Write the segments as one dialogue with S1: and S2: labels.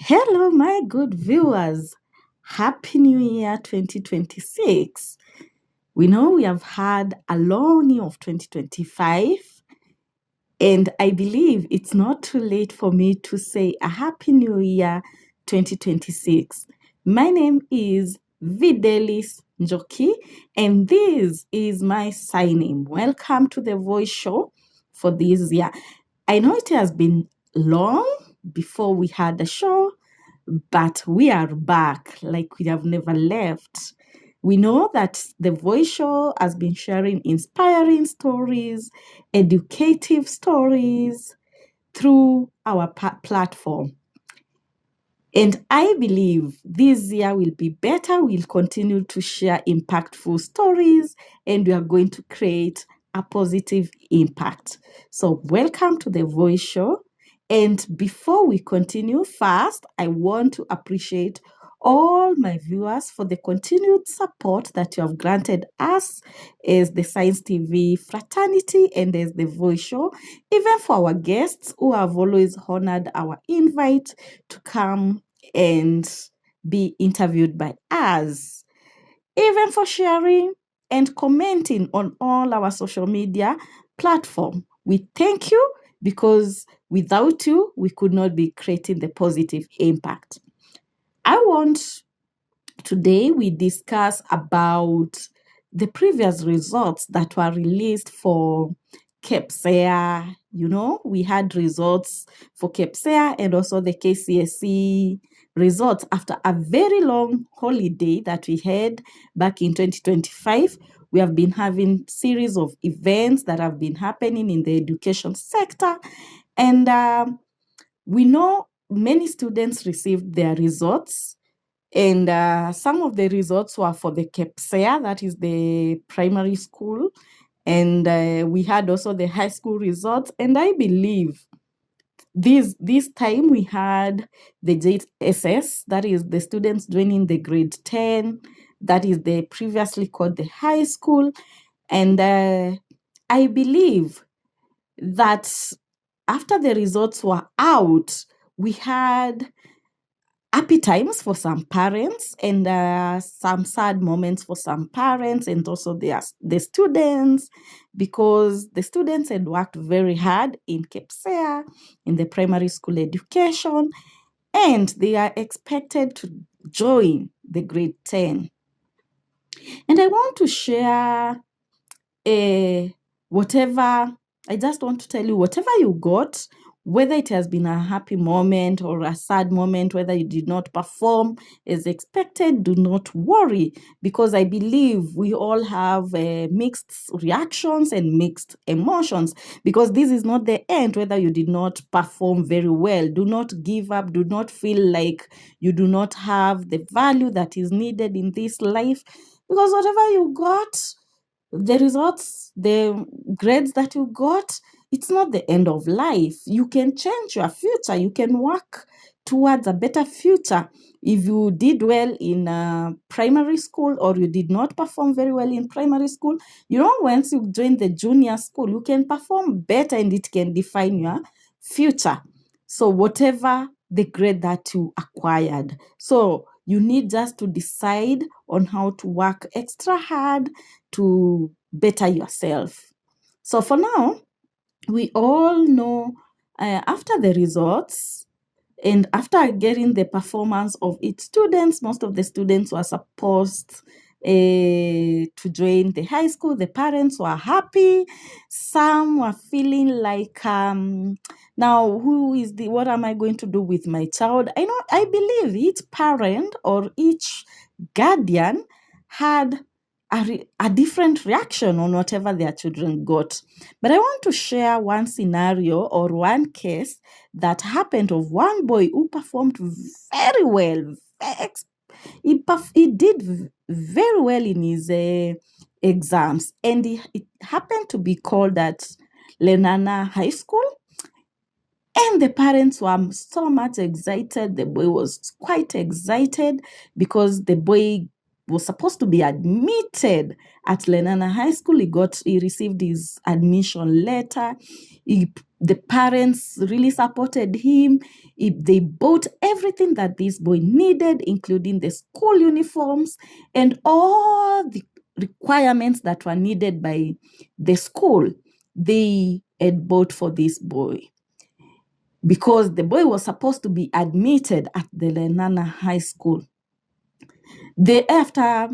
S1: Hello, my good viewers. Happy New Year 2026. We know we have had a long year of 2025, and I believe it's not too late for me to say a Happy New Year 2026. My name is Videlis Njoki, and this is my sign-in. Welcome to the voice show for this year. I know it has been long before we had the show, but we are back like we have never left. We know that the voice show has been sharing inspiring stories, educative stories through our platform. And I believe this year will be better. We'll continue to share impactful stories and we are going to create a positive impact. So, welcome to the voice show. And before we continue, first, I want to appreciate all my viewers for the continued support that you have granted us as the Science TV fraternity and as the voice show, even for our guests who have always honored our invite to come and be interviewed by us, even for sharing and commenting on all our social media platform. We thank you because without you, we could not be creating the positive impact. I want today we discuss about the previous results that were released for KPSEA. We had results for KPSEA and also the KCSE results after a very long holiday that we had back in 2025. We have been having series of events that have been happening in the education sector, and we know many students received their results, and some of the results were for the KPSEA, that is the primary school, and we had also the high school results. And I believe this time we had the JSS, that is the students joining the grade 10, that is the previously called the high school. And I believe that after the results were out, we had happy times for some parents and some sad moments for some parents and also the students, because the students had worked very hard in KPSEA, in the primary school education, and they are expected to join the grade 10. And I want to share I just want to tell you, whatever you got, whether it has been a happy moment or a sad moment, whether you did not perform as expected, do not worry, because I believe we all have mixed reactions and mixed emotions, because this is not the end. Whether you did not perform very well, do not give up, do not feel like you do not have the value that is needed in this life, because whatever you got, the results, the grades that you got, it's not the end of life. You can change your future. You can work towards a better future. If you did well in primary school or you did not perform very well in primary school, once you join the junior school, you can perform better and it can define your future. So whatever the grade that you acquired. So you need just to decide on how to work extra hard to better yourself. So for now, we all know after the results and after getting the performance of its students, most of the students were supposed to join the high school. The parents were happy. Some were feeling like, now what am I going to do with my child? I believe each parent or each guardian had a different reaction on whatever their children got. But I want to share one scenario or one case that happened of one boy who performed very well. He did very well in his exams, and it happened to be called at Lenana High School. And the parents were so much excited. The boy was quite excited because the boy was supposed to be admitted at Lenana High School. He received his admission letter. He The parents really supported him. They bought everything that this boy needed, including the school uniforms and all the requirements that were needed by the school. They had bought for this boy because the boy was supposed to be admitted at the Lenana High School. After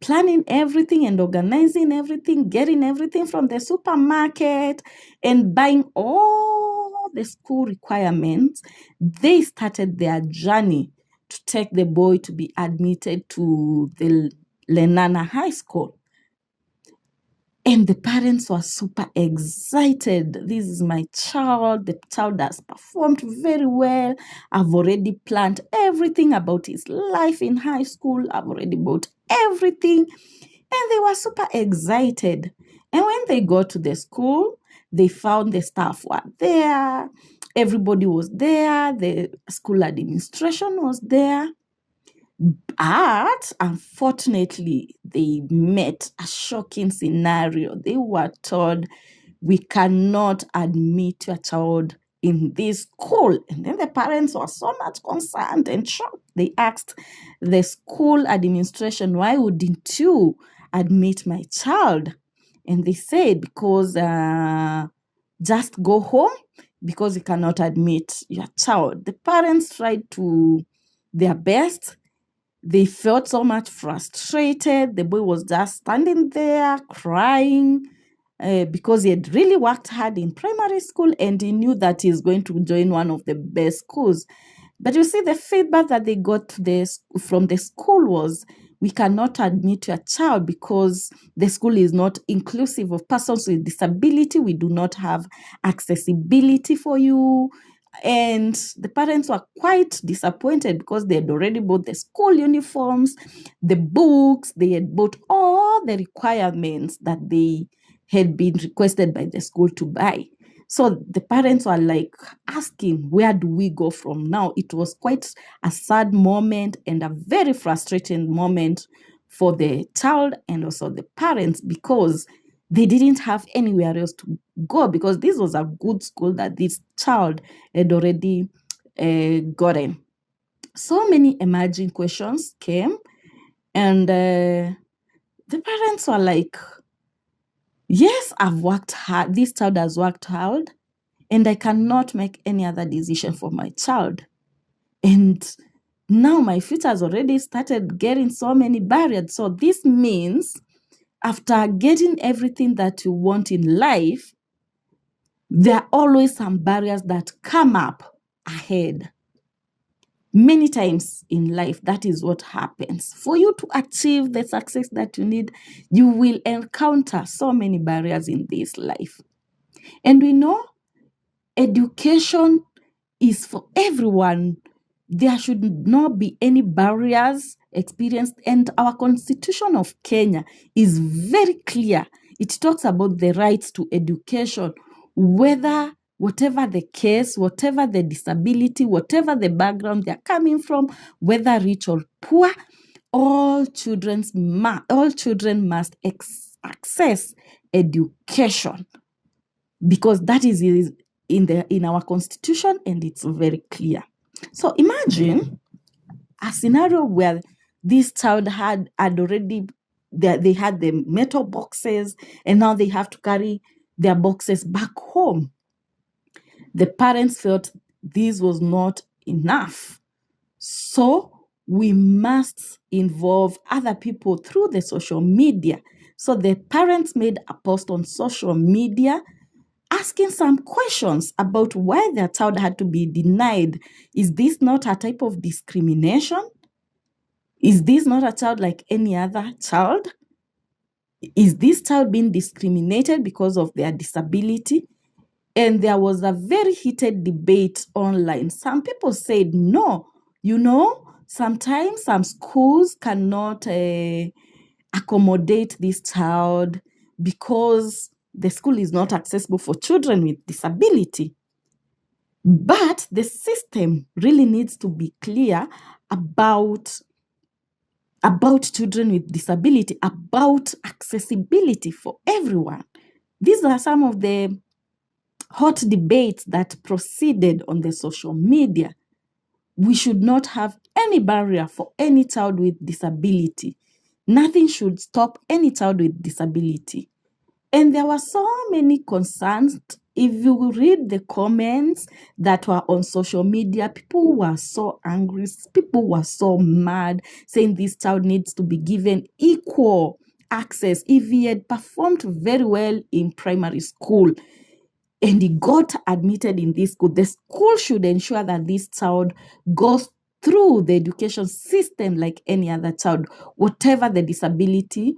S1: planning everything and organizing everything, getting everything from the supermarket and buying all the school requirements, they started their journey to take the boy to be admitted to the Lenana High School. And the parents were super excited. This is my child. The child has performed very well. I've already planned everything about his life in high school. I've already bought everything. And they were super excited. And when they got to the school, they found the staff were there. Everybody was there. The school administration was there. But unfortunately, they met a shocking scenario. They were told, we cannot admit your child in this school. And then the parents were so much concerned and shocked. They asked the school administration, why wouldn't you admit my child? And they said, because just go home, because you cannot admit your child. The parents tried to their best. They felt so much frustrated. The boy was just standing there crying because he had really worked hard in primary school and he knew that he's going to join one of the best schools. But you see, the feedback that they got from the school was, we cannot admit your child because the school is not inclusive of persons with disability. We do not have accessibility for you. And the parents were quite disappointed because they had already bought the school uniforms, the books, they had bought all the requirements that they had been requested by the school to buy. So the parents were like asking, where do we go from now? It was quite a sad moment and a very frustrating moment for the child and also the parents because they didn't have anywhere else to go because this was a good school that this child had already gotten. So many emerging questions came and the parents were like, yes, I've worked hard. This child has worked hard and I cannot make any other decision for my child. And now my future has already started getting so many barriers. So this means after getting everything that you want in life, there are always some barriers that come up ahead. Many times in life, that is what happens. For you to achieve the success that you need, you will encounter so many barriers in this life. And we know education is for everyone. There should not be any barriers experienced. And our Constitution of Kenya is very clear. It talks about the rights to education, whatever the case, whatever the disability, whatever the background they're coming from, whether rich or poor, all children must access education because that is in our Constitution and it's very clear. So imagine a scenario where this child had already, they had the metal boxes and now they have to carry their boxes back home. The parents felt this was not enough. So we must involve other people through the social media. So the parents made a post on social media asking some questions about why their child had to be denied. Is this not a type of discrimination? Is this not a child like any other child? Is this child being discriminated because of their disability? And there was a very heated debate online. Some people said, no, sometimes some schools cannot accommodate this child because the school is not accessible for children with disability. But the system really needs to be clear about children with disability, about accessibility for everyone. These are some of the hot debates that proceeded on the social media. We should not have any barrier for any child with disability. Nothing should stop any child with disability. And there were so many concerns. If you read the comments that were on social media, people were so angry, people were so mad, saying this child needs to be given equal access. If he had performed very well in primary school, and he got admitted in this school, the school should ensure that this child goes through the education system like any other child, whatever the disability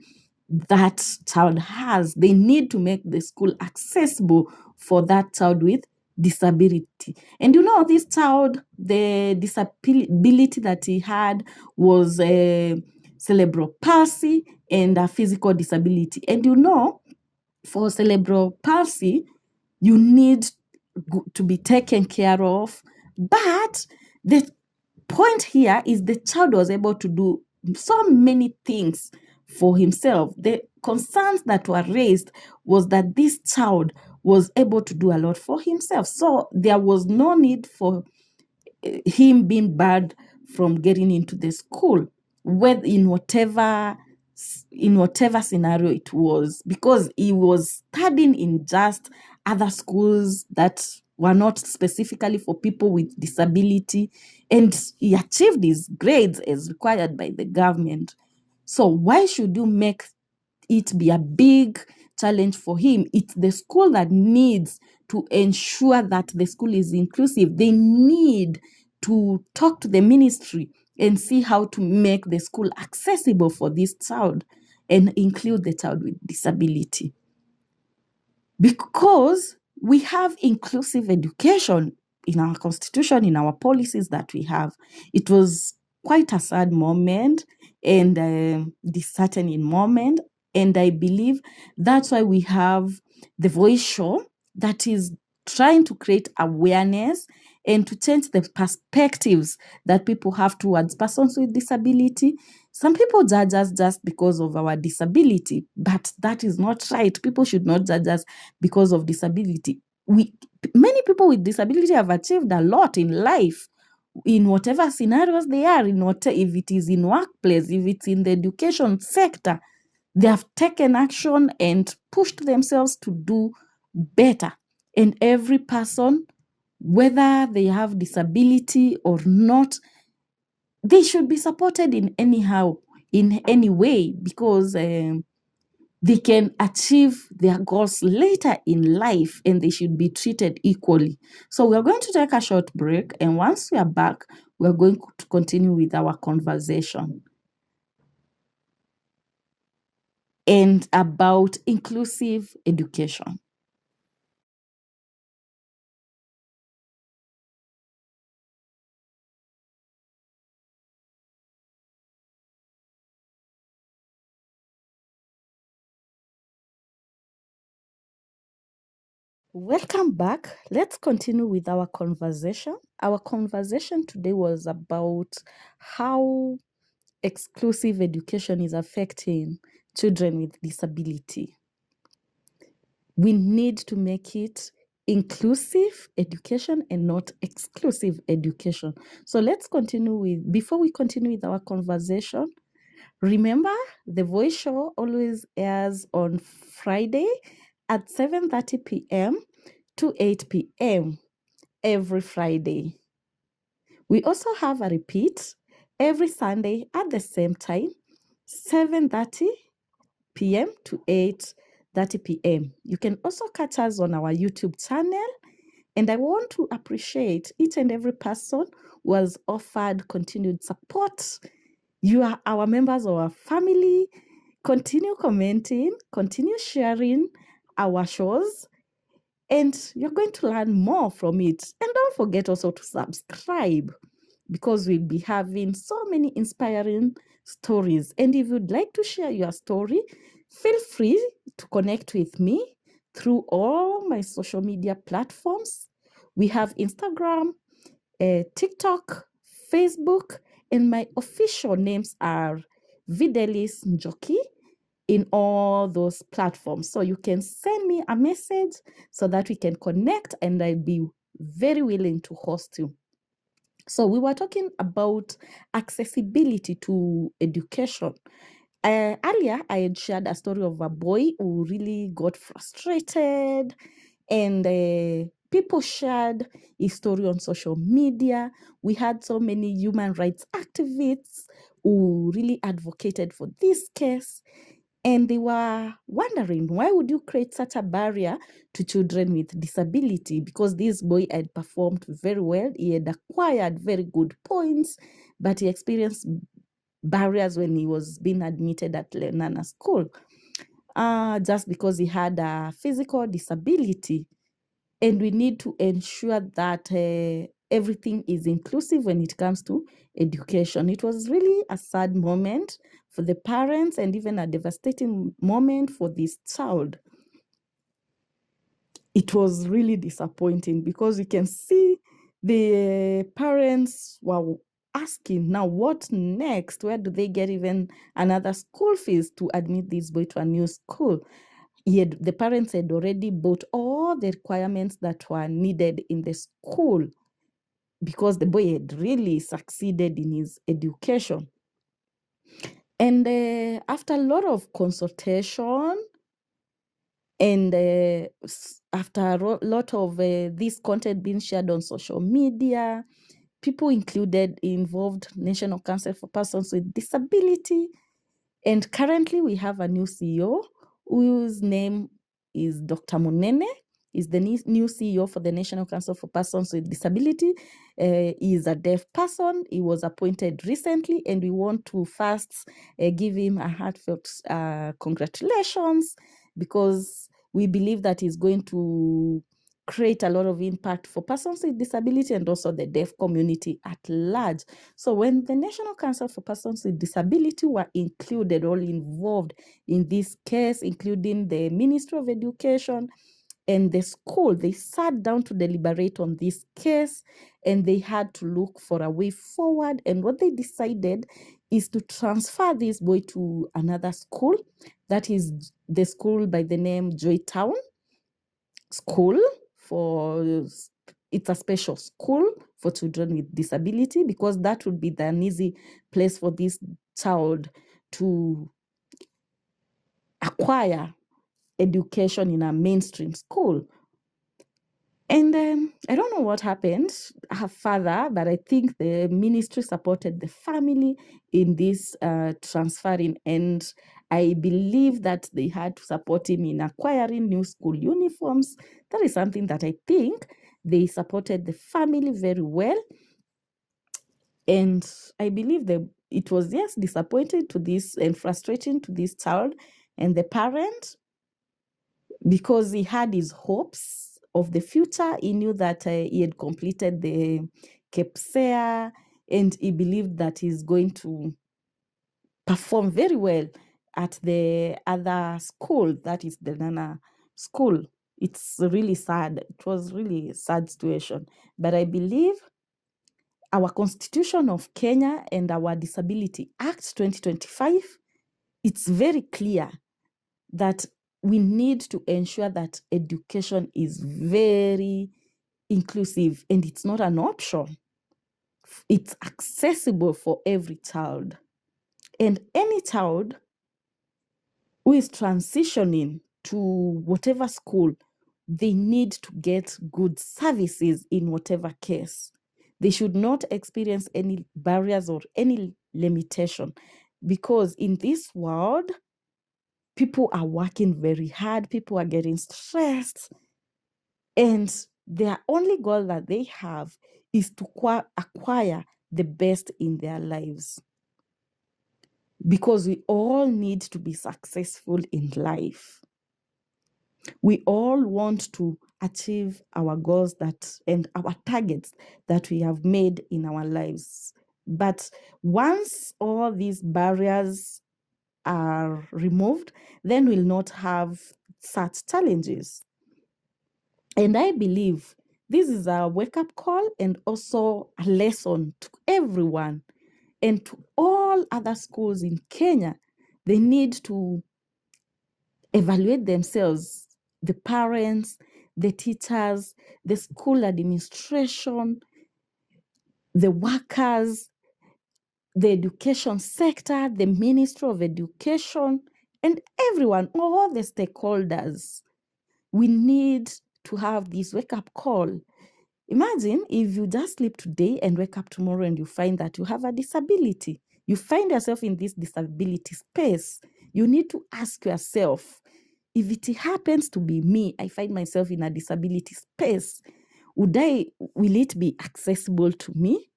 S1: that child has. They need to make the school accessible for that child with disability. And this child, the disability that he had was a cerebral palsy and a physical disability. And for cerebral palsy, you need to be taken care of. But the point here is the child was able to do so many things for himself. The concerns that were raised was that this child was able to do a lot for himself. So there was no need for him being barred from getting into the school, whether in whatever scenario it was, because he was studying in just other schools that were not specifically for people with disability, and he achieved his grades as required by the government. So why should you make it be a big challenge for him? It's the school that needs to ensure that the school is inclusive. They need to talk to the ministry and see how to make the school accessible for this child and include the child with disability. Because we have inclusive education in our constitution, in our policies that we have. It was quite a sad moment and disheartening moment. And I believe that's why we have the Voice Show that is trying to create awareness and to change the perspectives that people have towards persons with disability. Some people judge us just because of our disability, but that is not right. People should not judge us because of disability. Many people with disability have achieved a lot in life, in whatever scenarios they are in. If it is in workplace, if it's in the education sector, they have taken action and pushed themselves to do better. And every person, whether they have disability or not, they should be supported in any way, because they can achieve their goals later in life and they should be treated equally. So we're going to take a short break, and once we are back, we're going to continue with our conversation and about inclusive education. Welcome back. Let's continue with our conversation. Our conversation today was about how exclusive education is affecting children with disability. We need to make it inclusive education and not exclusive education. So let's continue before we continue with our conversation, remember the Voice Show always airs on Friday at 7:30 p.m. to 8 p.m. every Friday. We also have a repeat every Sunday at the same time, 7:30 p.m. to 8:30 p.m. You can also catch us on our YouTube channel. And I want to appreciate each and every person who has offered continued support. You are our members of our family. Continue commenting, continue sharing our shows, and you're going to learn more from it. And don't forget also to subscribe, because we'll be having so many inspiring stories. And if you'd like to share your story, feel free to connect with me through all my social media platforms. We have Instagram, TikTok, Facebook, and my official names are Videlis Njoki in all those platforms. So you can send me a message so that we can connect, and I'll be very willing to host you. So we were talking about accessibility to education. Earlier, I had shared a story of a boy who really got frustrated, and people shared his story on social media. We had so many human rights activists who really advocated for this case. And they were wondering, why would you create such a barrier to children with disability? Because this boy had performed very well. He had acquired very good points, but he experienced barriers when he was being admitted at Lenana School, just because he had a physical disability. And we need to ensure that everything is inclusive when it comes to education. It was really a sad moment for the parents, and even a devastating moment for this child. It was really disappointing because you can see the parents were asking, now what next? Where do they get even another school fees to admit this boy to a new school? The parents had already bought all the requirements that were needed in the school because the boy had really succeeded in his education. And after a lot of consultation, and after a lot of this content being shared on social media, people involved National Council for Persons with Disability. And currently we have a new CEO whose name is Dr. Munene. He's the new CEO for the National Council for Persons with Disability. He is a deaf person. He was appointed recently, and we want to first give him a heartfelt congratulations, because we believe that he's going to create a lot of impact for persons with disability and also the deaf community at large. So when the National Council for Persons with Disability were included, all involved in this case, including the Ministry of Education and the school, they sat down to deliberate on this case, and they had to look for a way forward. And what they decided is to transfer this boy to another school. That is the school by the name Joytown School. It's a special school for children with disability, because that would be an easy place for this child to acquire education in a mainstream school. And I don't know what happened her father, but I think the ministry supported the family in this transferring. And I believe that they had to support him in acquiring new school uniforms. That is something that I think they supported the family very well. And I believe it was, yes, disappointing to this and frustrating to this child and the parent, because he had his hopes of the future. He knew that he had completed the KPSEA, and he believed that he's going to perform very well at the other school, that is the Nana school. It's really sad. It was really a sad situation. But I believe our Constitution of Kenya and our Disability Act 2025, it's very clear that we need to ensure that education is very inclusive, and it's not an option. It's accessible for every child. And any child who is transitioning to whatever school, they need to get good services in whatever case. They should not experience any barriers or any limitation, because in this world, people are working very hard, people are getting stressed, and their only goal that they have is to acquire the best in their lives. Because we all need to be successful in life. We all want to achieve our goals and our targets that we have made in our lives. But once all these barriers are removed, then we'll not have such challenges. And I believe this is a wake-up call and also a lesson to everyone and to all other schools in Kenya. They need to evaluate themselves, the parents, the teachers, the school administration, the workers, the education sector, the Ministry of Education, and everyone, all the stakeholders. We need to have this wake-up call. Imagine if you just sleep today and wake up tomorrow and you find that you have a disability. You find yourself in this disability space. You need to ask yourself, if it happens to be me, I find myself in a disability space, will it be accessible to me?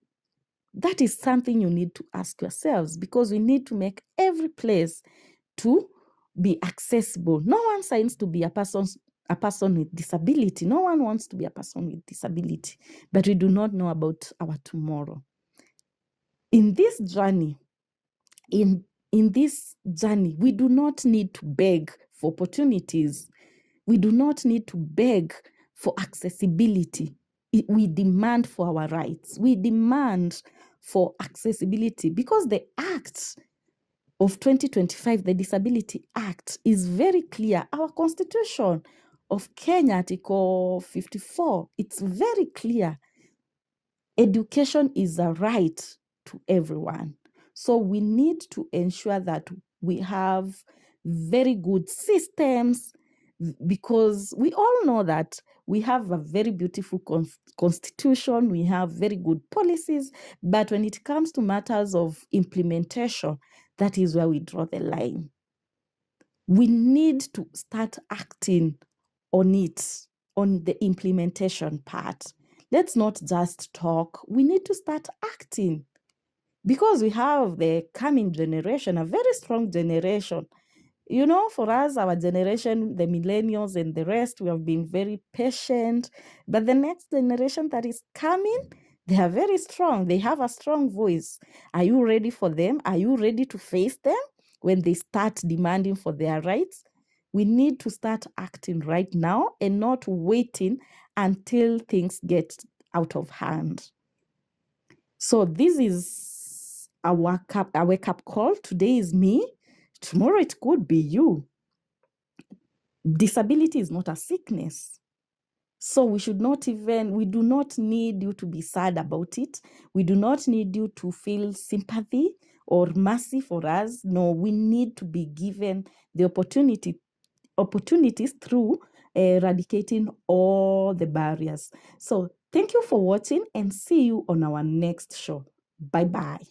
S1: That is something you need to ask yourselves, because we need to make every place to be accessible. No one signs to be a person with disability. No one wants to be a person with disability, but we do not know about our tomorrow. In this journey, we do not need to beg for opportunities. We do not need to beg for accessibility. We demand for our rights. We demand for accessibility, because the Act of 2025, the Disability Act, is very clear. Our Constitution of Kenya, Article 54, it's very clear. Education is a right to everyone. So we need to ensure that we have very good systems, because we all know that we have a very beautiful constitution, we have very good policies, but when it comes to matters of implementation, that is where we draw the line. We need to start acting on it, on the implementation part. Let's not just talk, we need to start acting, because we have the coming generation, a very strong generation. You know, for us, our generation, the millennials and the rest, we have been very patient. But the next generation that is coming, they are very strong. They have a strong voice. Are you ready for them? Are you ready to face them when they start demanding for their rights? We need to start acting right now and not waiting until things get out of hand. So this is a wake-up call. Today is me. Tomorrow it could be you. Disability is not a sickness. So we do not need you to be sad about it. We do not need you to feel sympathy or mercy for us. No, we need to be given the opportunities through eradicating all the barriers. So thank you for watching, and see you on our next show. Bye-bye.